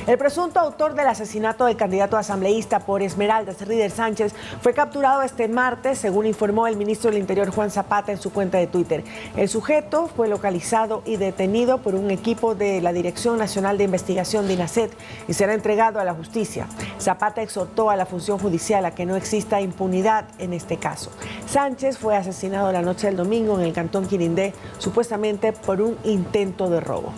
El presunto autor del asesinato del candidato asambleísta por Esmeraldas, Rider Sánchez, fue capturado este martes, según informó el ministro del Interior, Juan Zapata, en su cuenta de Twitter. El sujeto fue localizado y detenido por un equipo de la Dirección Nacional de Investigación de INACET y será entregado a la justicia. Zapata exhortó a la función judicial a que no exista impunidad en este caso. Sánchez fue asesinado la noche del domingo en el cantón Quirindé, supuestamente por un intento de robo.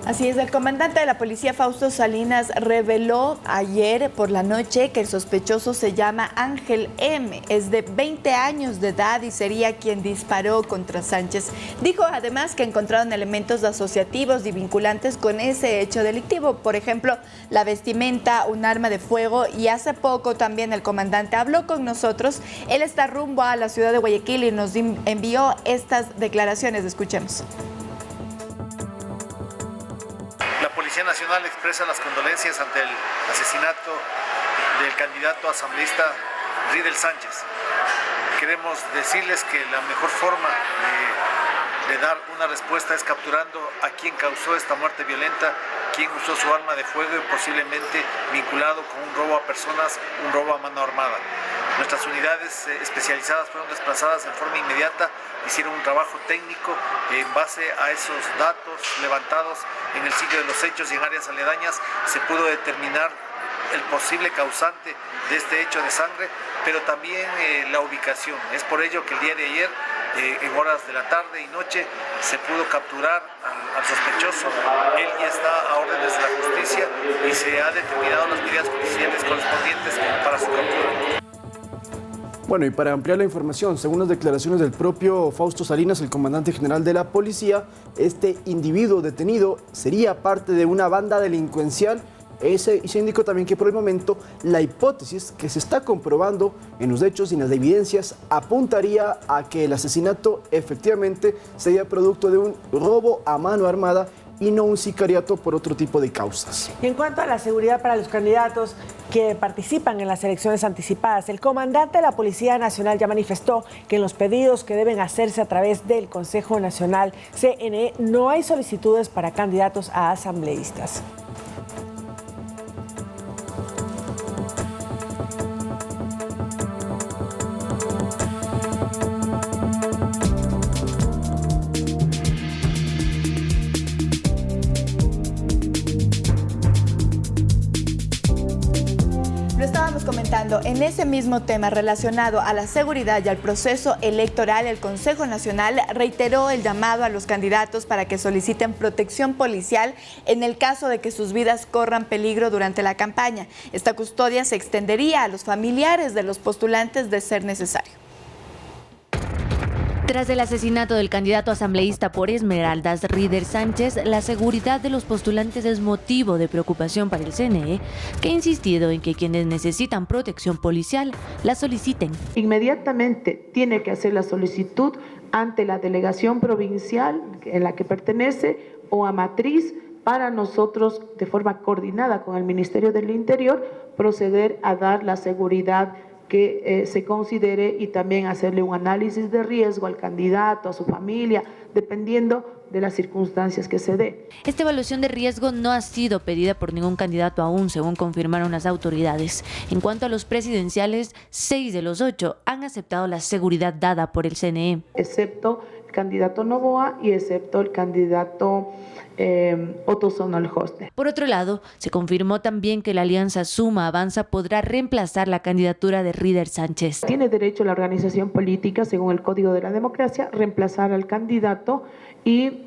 Así es, el comandante de la policía, Fausto Salinas, reveló ayer por la noche que el sospechoso se llama Ángel M. Es de 20 años de edad y sería quien disparó contra Sánchez. Dijo además que encontraron elementos asociativos y vinculantes con ese hecho delictivo. Por ejemplo, la vestimenta, un arma de fuego, y hace poco también el comandante habló con nosotros. Él está rumbo a la ciudad de Guayaquil y nos envió estas declaraciones. Escuchemos. La Policía Nacional expresa las condolencias ante el asesinato del candidato asambleísta Rider Sánchez. Queremos decirles que la mejor forma de dar una respuesta es capturando a quien causó esta muerte violenta, quien usó su arma de fuego y posiblemente vinculado con un robo a personas, un robo a mano armada. Nuestras unidades especializadas fueron desplazadas en forma inmediata, hicieron un trabajo técnico en base a esos datos levantados en el sitio de los hechos y en áreas aledañas. Se pudo determinar el posible causante de este hecho de sangre, pero también la ubicación. Es por ello que el día de ayer, en horas de la tarde y noche, se pudo capturar al sospechoso. Él ya está a órdenes de la justicia y se ha determinado las medidas judiciales correspondientes para su captura. Bueno, y para ampliar la información, según las declaraciones del propio Fausto Salinas, el comandante general de la policía, este individuo detenido sería parte de una banda delincuencial. Y se indicó también que por el momento la hipótesis que se está comprobando en los hechos y en las evidencias apuntaría a que el asesinato efectivamente sería producto de un robo a mano armada y no un sicariato por otro tipo de causas. Y en cuanto a la seguridad para los candidatos que participan en las elecciones anticipadas, el comandante de la Policía Nacional ya manifestó que en los pedidos que deben hacerse a través del Consejo Nacional CNE no hay solicitudes para candidatos a asambleístas. En ese mismo tema relacionado a la seguridad y al proceso electoral, el Consejo Nacional reiteró el llamado a los candidatos para que soliciten protección policial en el caso de que sus vidas corran peligro durante la campaña. Esta custodia se extendería a los familiares de los postulantes de ser necesario. Tras el asesinato del candidato asambleísta por Esmeraldas, Rider Sánchez, la seguridad de los postulantes es motivo de preocupación para el CNE, que ha insistido en que quienes necesitan protección policial la soliciten. Inmediatamente tiene que hacer la solicitud ante la delegación provincial en la que pertenece o a matriz para nosotros, de forma coordinada con el Ministerio del Interior, proceder a dar la seguridad que se considere y también hacerle un análisis de riesgo al candidato, a su familia, dependiendo de las circunstancias que se dé. Esta evaluación de riesgo no ha sido pedida por ningún candidato aún, según confirmaron las autoridades. En cuanto a los presidenciales, 6 de los 8 han aceptado la seguridad dada por el CNE. Excepto el candidato Novoa y excepto el candidato Otto Sonolhoste. Por otro lado, se confirmó también que la alianza Suma Avanza podrá reemplazar la candidatura de Rider Sánchez. Tiene derecho la organización política, según el Código de la Democracia, reemplazar al candidato y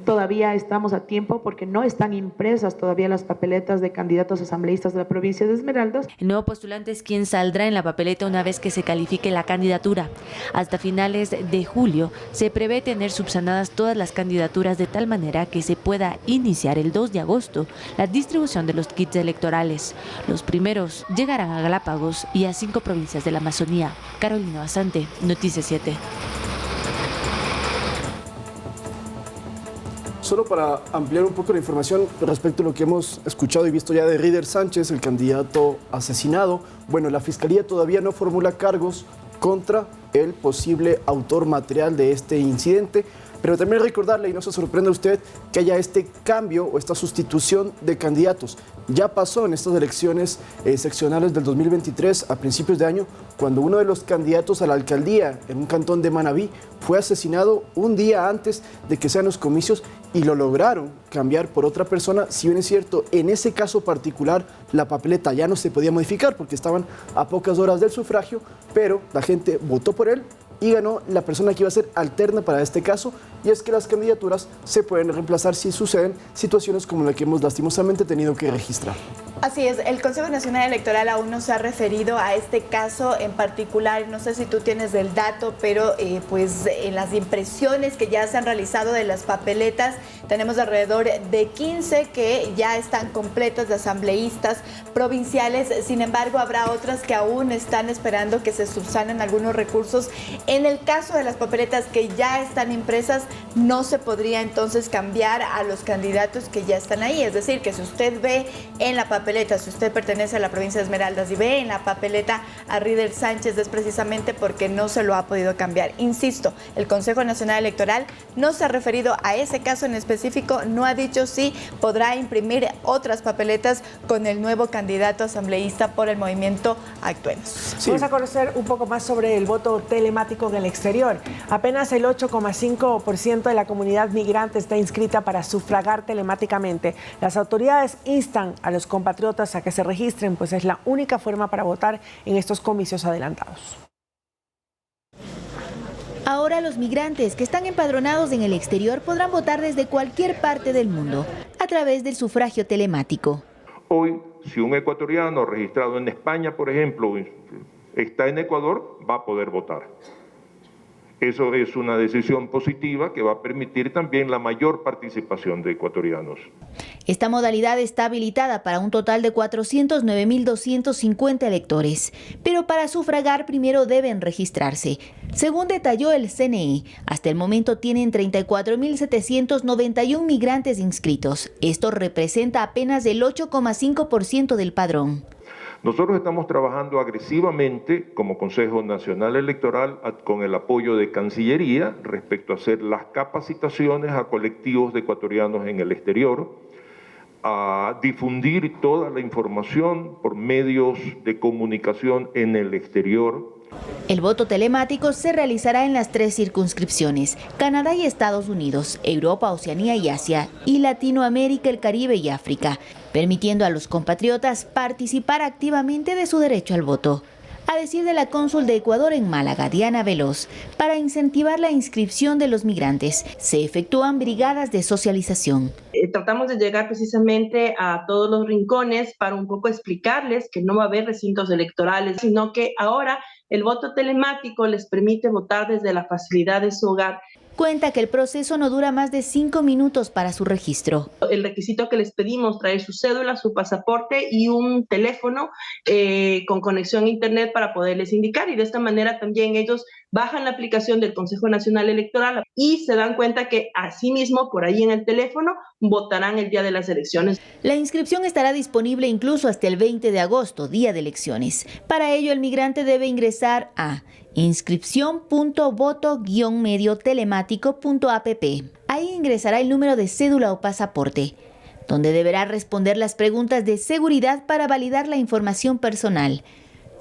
todavía estamos a tiempo porque no están impresas todavía las papeletas de candidatos asambleístas de la provincia de Esmeraldas. El nuevo postulante es quien saldrá en la papeleta una vez que se califique la candidatura. Hasta finales de julio se prevé tener subsanadas todas las candidaturas de tal manera que se pueda iniciar el 2 de agosto la distribución de los kits electorales. Los primeros llegarán a Galápagos y a 5 provincias de la Amazonía. Carolina Basante, Noticias 7. Solo para ampliar un poco la información respecto a lo que hemos escuchado y visto ya de Rider Sánchez, el candidato asesinado. Bueno, la Fiscalía todavía no formula cargos contra el posible autor material de este incidente. Pero también recordarle, y no se sorprenda usted, que haya este cambio o esta sustitución de candidatos. Ya pasó en estas elecciones seccionales del 2023 a principios de año, cuando uno de los candidatos a la alcaldía en un cantón de Manabí fue asesinado un día antes de que sean los comicios y lo lograron cambiar por otra persona. Si bien es cierto, en ese caso particular la papeleta ya no se podía modificar porque estaban a pocas horas del sufragio, pero la gente votó por él y ganó la persona que iba a ser alterna para este caso, y es que las candidaturas se pueden reemplazar si suceden situaciones como la que hemos lastimosamente tenido que registrar. Así es, el Consejo Nacional Electoral aún no se ha referido a este caso en particular. No sé si tú tienes el dato, pero pues en las impresiones que ya se han realizado de las papeletas, tenemos alrededor de 15 que ya están completas de asambleístas provinciales. Sin embargo, habrá otras que aún están esperando que se subsanen algunos recursos. En el caso de las papeletas que ya están impresas, no se podría entonces cambiar a los candidatos que ya están ahí. Es decir, que si usted ve en la papeleta, si usted pertenece a la provincia de Esmeraldas y ve en la papeleta a Ridel Sánchez, es precisamente porque no se lo ha podido cambiar. Insisto, el Consejo Nacional Electoral no se ha referido a ese caso en específico, no ha dicho si podrá imprimir otras papeletas con el nuevo candidato asambleísta por el movimiento Actuemos. Sí. Vamos a conocer un poco más sobre el voto telemático en el exterior. Apenas el 8,5% de la comunidad migrante está inscrita para sufragar telemáticamente. Las autoridades instan a los compatriotas a que se registren, pues es la única forma para votar en estos comicios adelantados. Ahora los migrantes que están empadronados en el exterior podrán votar desde cualquier parte del mundo a través del sufragio telemático. Hoy, si un ecuatoriano registrado en España, por ejemplo, está en Ecuador, va a poder votar. Eso es una decisión positiva que va a permitir también la mayor participación de ecuatorianos. Esta modalidad está habilitada para un total de 409.250 electores, pero para sufragar primero deben registrarse. Según detalló el CNE, hasta el momento tienen 34.791 migrantes inscritos. Esto representa apenas el 8,5% del padrón. Nosotros estamos trabajando agresivamente como Consejo Nacional Electoral con el apoyo de Cancillería respecto a hacer las capacitaciones a colectivos de ecuatorianos en el exterior, a difundir toda la información por medios de comunicación en el exterior. El voto telemático se realizará en las 3 circunscripciones: Canadá y Estados Unidos, Europa, Oceanía y Asia, y Latinoamérica, el Caribe y África, permitiendo a los compatriotas participar activamente de su derecho al voto. A decir de la cónsul de Ecuador en Málaga, Diana Veloz, para incentivar la inscripción de los migrantes, se efectúan brigadas de socialización. Tratamos de llegar precisamente a todos los rincones para un poco explicarles que no va a haber recintos electorales, sino que ahora el voto telemático les permite votar desde la facilidad de su hogar. Cuenta que el proceso no dura más de 5 minutos para su registro. El requisito que les pedimos, traer su cédula, su pasaporte y un teléfono con conexión a internet para poderles indicar, y de esta manera también ellos bajan la aplicación del Consejo Nacional Electoral y se dan cuenta que asimismo por ahí en el teléfono votarán el día de las elecciones. La inscripción estará disponible incluso hasta el 20 de agosto, día de elecciones. Para ello, el migrante debe ingresar a inscripción.voto-mediotelemático.app. Ahí ingresará el número de cédula o pasaporte, donde deberá responder las preguntas de seguridad para validar la información personal.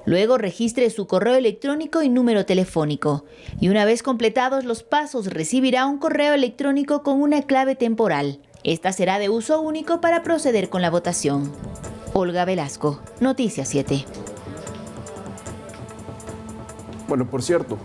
Luego registre su correo electrónico y número telefónico. Y una vez completados los pasos, recibirá un correo electrónico con una clave temporal. Esta será de uso único para proceder con la votación. Olga Velasco, Noticias 7. Bueno, por cierto,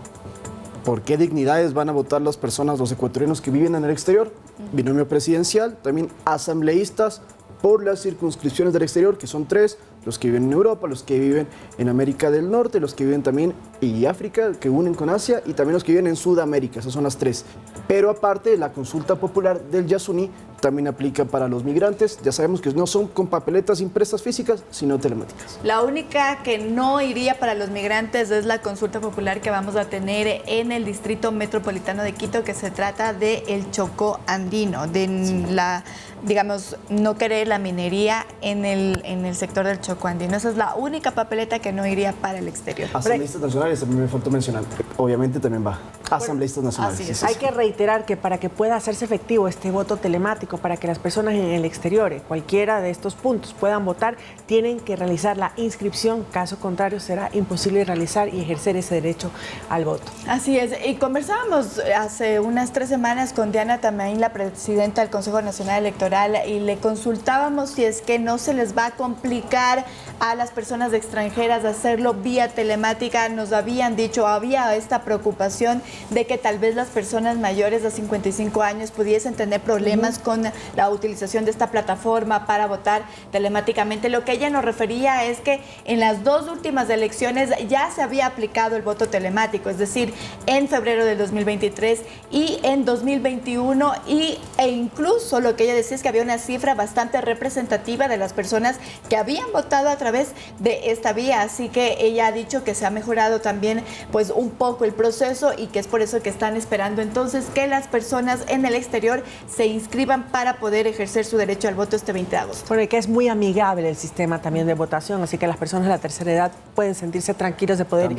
¿por qué dignidades van a votar las personas, los ecuatorianos que viven en el exterior? Binomio presidencial, también asambleístas por las circunscripciones del exterior, que son 3, los que viven en Europa, los que viven en América del Norte, los que viven también en África, que unen con Asia, y también los que viven en Sudamérica, esas son las 3. Pero aparte, la consulta popular del Yasuní también aplica para los migrantes. Ya sabemos que no son con papeletas impresas físicas, sino telemáticas. La única que no iría para los migrantes es la consulta popular que vamos a tener en el Distrito Metropolitano de Quito, que se trata del Chocó Andino, de la digamos, no querer la minería en el sector del Chocó andino. Esa es la única papeleta que no iría para el exterior. Asambleístas nacionales, también me faltó mencionar. Obviamente también va. Asambleístas nacionales. así es. Hay que reiterar que para que pueda hacerse efectivo este voto telemático, para que las personas en el exterior, cualquiera de estos puntos, puedan votar, tienen que realizar la inscripción. Caso contrario, será imposible realizar y ejercer ese derecho al voto. Así es. Y conversábamos hace unas 3 semanas con Diana Tamaín, la presidenta del Consejo Nacional Electoral, y le consultábamos si es que no se les va a complicar a las personas extranjeras hacerlo vía telemática. Nos habían dicho, había esta preocupación de que tal vez las personas mayores de 55 años pudiesen tener problemas con la utilización de esta plataforma para votar telemáticamente. Lo que ella nos refería es que en las 2 últimas elecciones ya se había aplicado el voto telemático, es decir, en febrero del 2023 y en 2021, e incluso lo que ella decía es que había una cifra bastante representativa de las personas que habían votado a través de esta vía, así que ella ha dicho que se ha mejorado también pues un poco el proceso y que es por eso que están esperando entonces que las personas en el exterior se inscriban para poder ejercer su derecho al voto este 20 de agosto. Porque es muy amigable el sistema también de votación, así que las personas de la tercera edad pueden sentirse tranquilos de poder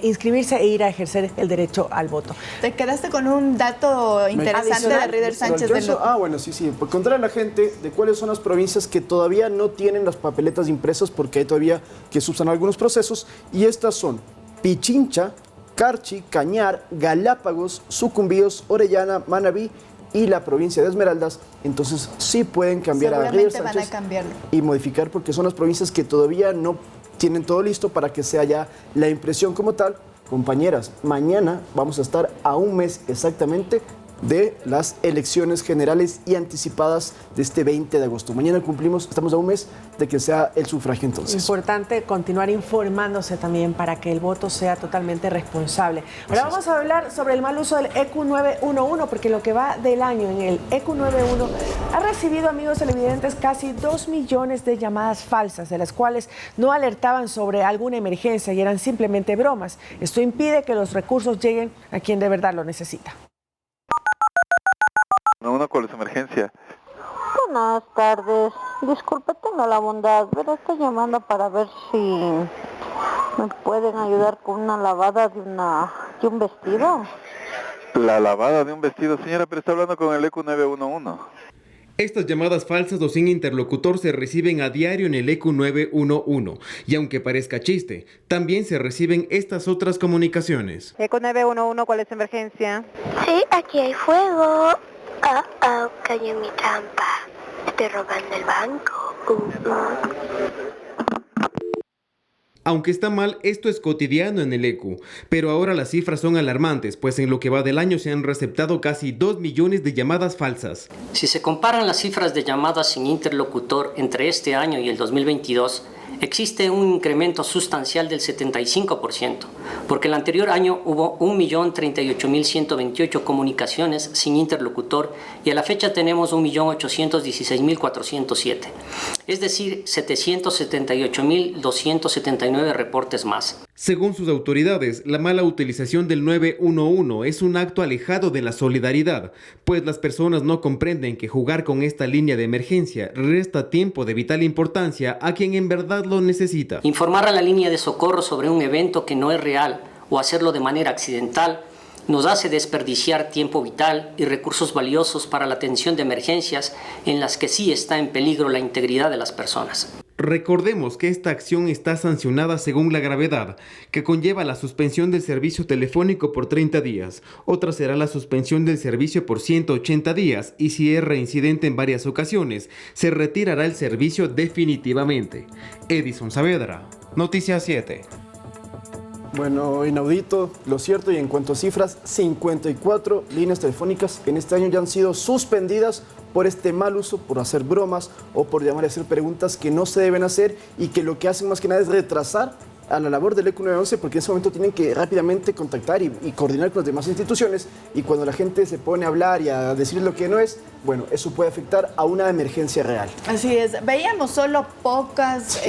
inscribirse e ir a ejercer el derecho al voto. Te quedaste con un dato interesante de Rider Sánchez del Lugo. Bueno, sí. Por contarle a la gente de cuáles son las provincias que todavía no tienen las papeletas impresas porque hay todavía que subsanar algunos procesos, y estas son Pichincha, Carchi, Cañar, Galápagos, Sucumbíos, Orellana, Manabí y la provincia de Esmeraldas. Entonces sí pueden cambiar a Rider Sánchez van a cambiarlo y modificar, porque son las provincias que todavía no tienen todo listo para que sea ya la impresión como tal. Compañeras, mañana vamos a estar a un mes exactamente de las elecciones generales y anticipadas de este 20 de agosto. Mañana estamos a un mes de que sea el sufragio entonces. Importante continuar informándose también para que el voto sea totalmente responsable. Ahora vamos a hablar sobre el mal uso del EQ 911, porque lo que va del año en el EQ 911 ha recibido, amigos televidentes, casi 2 millones de llamadas falsas, de las cuales no alertaban sobre alguna emergencia y eran simplemente bromas. Esto impide que los recursos lleguen a quien de verdad lo necesita. ¿Cuál es su emergencia? Buenas tardes. Disculpe, tengo la bondad, pero estoy llamando para ver si me pueden ayudar con una lavada de un vestido. La lavada de un vestido, señora, pero está hablando con el EQ 911. Estas llamadas falsas o sin interlocutor se reciben a diario en el EQ 911 y aunque parezca chiste, también se reciben estas otras comunicaciones. EQ 911, ¿cuál es su emergencia? Sí, aquí hay fuego. Cayó mi trampa. Estoy robando el banco. Aunque está mal, esto es cotidiano en el EQ, pero ahora las cifras son alarmantes, pues en lo que va del año se han receptado casi 2 millones de llamadas falsas. Si se comparan las cifras de llamadas sin interlocutor entre este año y el 2022, existe un incremento sustancial del 75%, porque el anterior año hubo 1.038.128 comunicaciones sin interlocutor y a la fecha tenemos 1.816.407, es decir, 778.279 reportes más. Según sus autoridades, la mala utilización del 911 es un acto alejado de la solidaridad, pues las personas no comprenden que jugar con esta línea de emergencia resta tiempo de vital importancia a quien en verdad lo necesita. Informar a la línea de socorro sobre un evento que no es real o hacerlo de manera accidental nos hace desperdiciar tiempo vital y recursos valiosos para la atención de emergencias en las que sí está en peligro la integridad de las personas. Recordemos que esta acción está sancionada según la gravedad, que conlleva la suspensión del servicio telefónico por 30 días. Otra será la suspensión del servicio por 180 días y si es reincidente en varias ocasiones, se retirará el servicio definitivamente. Edison Saavedra, Noticias 7. Bueno, inaudito, lo cierto, y en cuanto a cifras, 54 líneas telefónicas en este año ya han sido suspendidas por este mal uso, por hacer bromas o por llamar a hacer preguntas que no se deben hacer y que lo que hacen más que nada es retrasar a la labor del ECU 911 porque en ese momento tienen que rápidamente contactar y coordinar con las demás instituciones, y cuando la gente se pone a hablar y a decir lo que no es, bueno, eso puede afectar a una emergencia real. Así es, veíamos solo pocos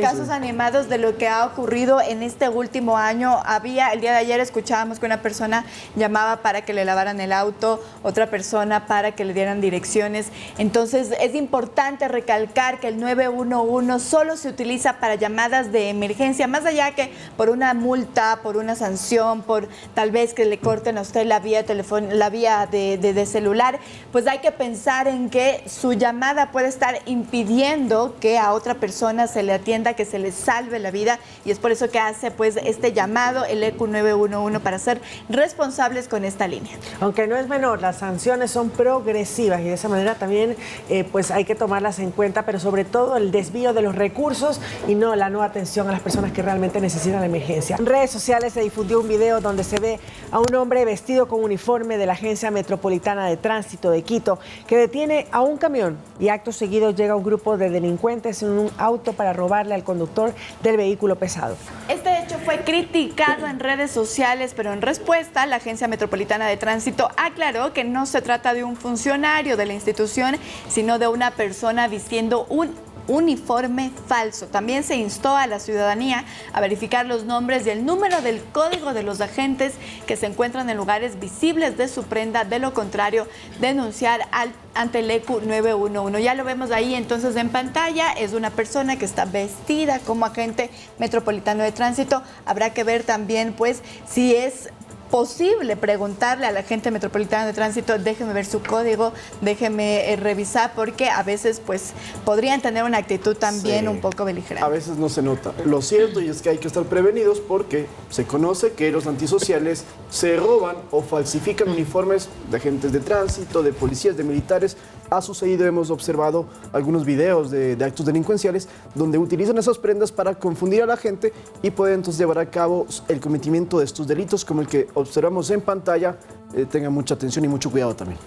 casos animados de lo que ha ocurrido en este último año. El día de ayer escuchábamos que una persona llamaba para que le lavaran el auto, otra persona para que le dieran direcciones. Entonces es importante recalcar que el 911 solo se utiliza para llamadas de emergencia, más allá que por una multa, por una sanción, por tal vez que le corten a usted la vía de celular, pues hay que pensar en que su llamada puede estar impidiendo que a otra persona se le atienda, que se le salve la vida, y es por eso que hace pues este llamado el ECU 911 para ser responsables con esta línea. Aunque no es menor, las sanciones son progresivas y de esa manera también pues hay que tomarlas en cuenta, pero sobre todo el desvío de los recursos y no la no atención a las personas que realmente necesitan la emergencia. En redes sociales se difundió un video donde se ve a un hombre vestido con uniforme de la Agencia Metropolitana de Tránsito de Quito que detiene a un camión y acto seguido llega un grupo de delincuentes en un auto para robarle al conductor del vehículo pesado. Este hecho fue criticado en redes sociales, pero en respuesta la Agencia Metropolitana de Tránsito aclaró que no se trata de un funcionario de la institución, sino de una persona vistiendo un uniforme falso. También se instó a la ciudadanía a verificar los nombres y el número del código de los agentes que se encuentran en lugares visibles de su prenda, de lo contrario, denunciar ante el ECU 911. Ya lo vemos ahí entonces en pantalla, es una persona que está vestida como agente metropolitano de tránsito. Habrá que ver también pues si es posible preguntarle a la agente metropolitana de tránsito, déjeme ver su código, déjeme revisar, porque a veces pues podrían tener una actitud también un poco beligerante. A veces no se nota. Lo cierto y es que hay que estar prevenidos porque se conoce que los antisociales se roban o falsifican uniformes de agentes de tránsito, de policías, de militares. Ha sucedido, hemos observado algunos videos de actos delincuenciales donde utilizan esas prendas para confundir a la gente y pueden entonces llevar a cabo el cometimiento de estos delitos como el que observamos en pantalla. Tengan mucha atención y mucho cuidado también.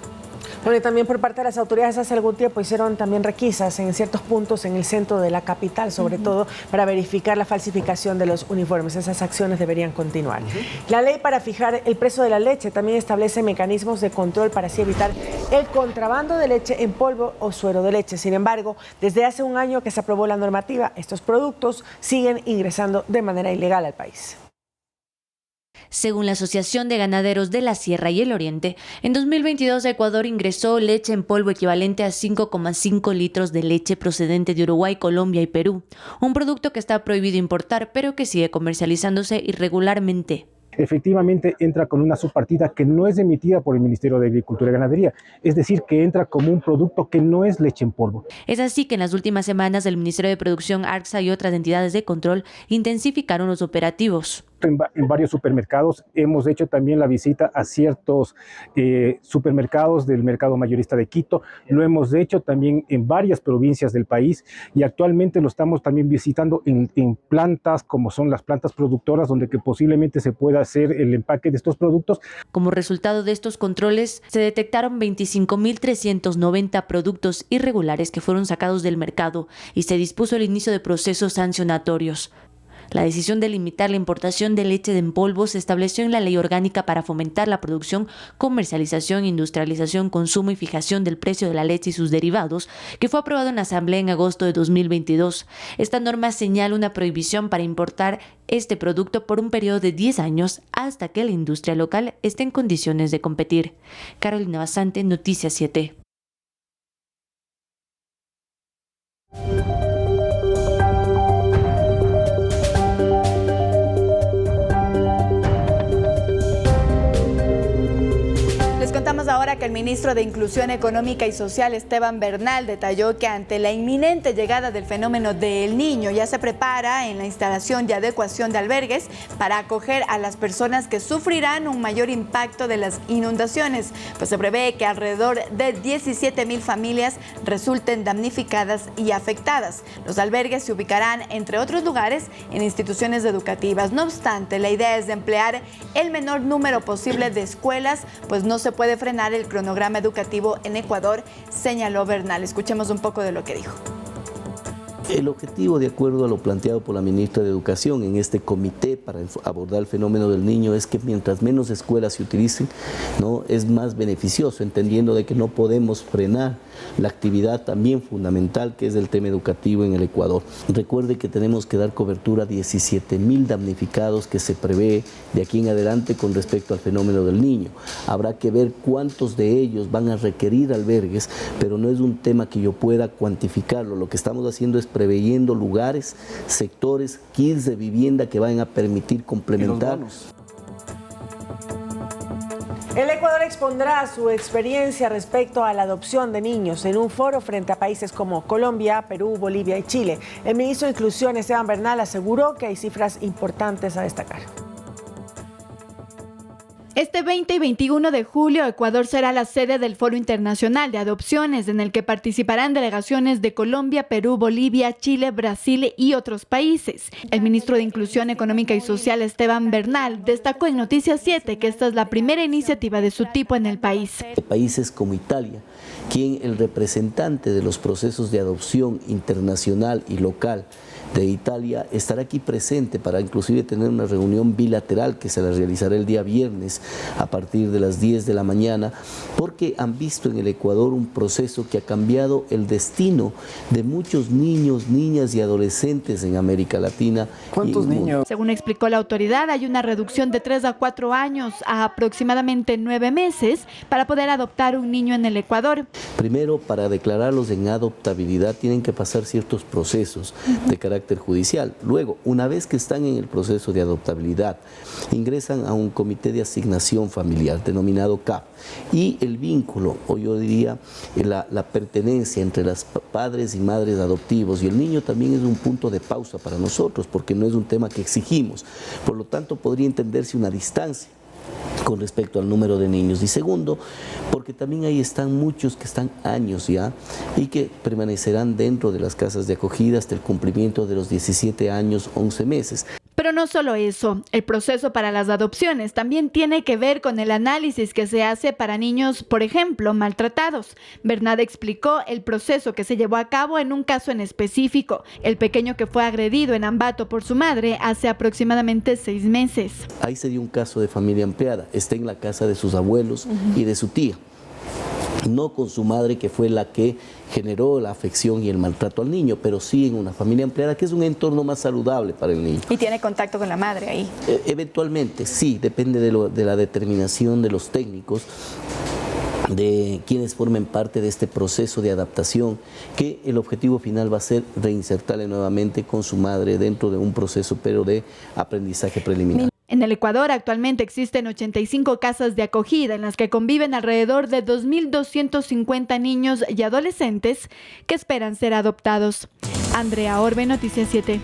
Bueno, y también por parte de las autoridades hace algún tiempo hicieron también requisas en ciertos puntos en el centro de la capital, sobre todo para verificar la falsificación de los uniformes. Esas acciones deberían continuar. La ley para fijar el precio de la leche también establece mecanismos de control para así evitar el contrabando de leche en polvo o suero de leche. Sin embargo, desde hace un año que se aprobó la normativa, estos productos siguen ingresando de manera ilegal al país. Según la Asociación de Ganaderos de la Sierra y el Oriente, en 2022 Ecuador ingresó leche en polvo equivalente a 5,5 litros de leche procedente de Uruguay, Colombia y Perú, un producto que está prohibido importar pero que sigue comercializándose irregularmente. Efectivamente entra con una subpartida que no es emitida por el Ministerio de Agricultura y Ganadería, es decir, que entra como un producto que no es leche en polvo. Es así que en las últimas semanas el Ministerio de Producción, ARCSA y otras entidades de control intensificaron los operativos. En varios supermercados, hemos hecho también la visita a ciertos supermercados del mercado mayorista de Quito, lo hemos hecho también en varias provincias del país y actualmente lo estamos también visitando en plantas como son las plantas productoras donde que posiblemente se pueda hacer el empaque de estos productos. Como resultado de estos controles, se detectaron 25.390 productos irregulares que fueron sacados del mercado y se dispuso el inicio de procesos sancionatorios. La decisión de limitar la importación de leche en polvo se estableció en la Ley Orgánica para fomentar la producción, comercialización, industrialización, consumo y fijación del precio de la leche y sus derivados, que fue aprobado en la Asamblea en agosto de 2022. Esta norma señala una prohibición para importar este producto por un periodo de 10 años hasta que la industria local esté en condiciones de competir. Carolina Basante, Noticias 7. Contamos ahora que el ministro de Inclusión Económica y Social, Esteban Bernal, detalló que ante la inminente llegada del fenómeno del Niño ya se prepara en la instalación y adecuación de albergues para acoger a las personas que sufrirán un mayor impacto de las inundaciones, pues se prevé que alrededor de 17,000 familias resulten damnificadas y afectadas. Los albergues se ubicarán, entre otros lugares, en instituciones educativas. No obstante, la idea es de emplear el menor número posible de escuelas, pues no se puede frenar el cronograma educativo en Ecuador, señaló Bernal. Escuchemos un poco de lo que dijo. El objetivo, de acuerdo a lo planteado por la ministra de Educación en este comité para abordar el fenómeno del niño, es que mientras menos escuelas se utilicen, ¿no?, es más beneficioso, entendiendo de que no podemos frenar la actividad también fundamental que es el tema educativo en el Ecuador. Recuerde que tenemos que dar cobertura a 17.000 damnificados que se prevé de aquí en adelante con respecto al fenómeno del niño. Habrá que ver cuántos de ellos van a requerir albergues, pero no es un tema que yo pueda cuantificarlo. Lo que estamos haciendo es preveyendo lugares, sectores, kits de vivienda que vayan a permitir complementar. El Ecuador expondrá su experiencia respecto a la adopción de niños en un foro frente a países como Colombia, Perú, Bolivia y Chile. El ministro de Inclusión, Esteban Bernal, aseguró que hay cifras importantes a destacar. Este 20 y 21 de julio, Ecuador será la sede del Foro Internacional de Adopciones, en el que participarán delegaciones de Colombia, Perú, Bolivia, Chile, Brasil y otros países. El ministro de Inclusión Económica y Social, Esteban Bernal, destacó en Noticias 7 que esta es la primera iniciativa de su tipo en el país. Países como Italia, quien el representante de los procesos de adopción internacional y local de Italia estará aquí presente para inclusive tener una reunión bilateral que se la realizará el día viernes a partir de las 10 de la mañana, porque han visto en el Ecuador un proceso que ha cambiado el destino de muchos niños, niñas y adolescentes en América Latina. ¿Cuántos niños? Según explicó la autoridad, hay una reducción de 3 a 4 años a aproximadamente 9 meses para poder adoptar un niño en el Ecuador. Primero, para declararlos en adoptabilidad tienen que pasar ciertos procesos de carácter judicial. Luego, una vez que están en el proceso de adoptabilidad, ingresan a un comité de asignación familiar denominado CAF, y el vínculo, o yo diría la pertenencia entre los padres y madres adoptivos y el niño también es un punto de pausa para nosotros, porque no es un tema que exigimos. Por lo tanto, podría entenderse una distancia con respecto al número de niños. Y segundo, porque también ahí están muchos que están años ya y que permanecerán dentro de las casas de acogida hasta el cumplimiento de los 17 años, 11 meses. Pero no solo eso, el proceso para las adopciones también tiene que ver con el análisis que se hace para niños, por ejemplo, maltratados. Bernal explicó el proceso que se llevó a cabo en un caso en específico, el pequeño que fue agredido en Ambato por su madre hace aproximadamente 6 meses. Ahí se dio un caso de familia ampliada, está en la casa de sus abuelos y de su tía. No con su madre, que fue la que generó la afección y el maltrato al niño, pero sí en una familia ampliada, que es un entorno más saludable para el niño. ¿Y tiene contacto con la madre ahí? Eventualmente, sí, depende de la determinación de los técnicos, de quienes formen parte de este proceso de adaptación, que el objetivo final va a ser reinsertarle nuevamente con su madre dentro de un proceso, pero de aprendizaje preliminar. En el Ecuador actualmente existen 85 casas de acogida en las que conviven alrededor de 2.250 niños y adolescentes que esperan ser adoptados. Andrea Orbe, Noticias 7.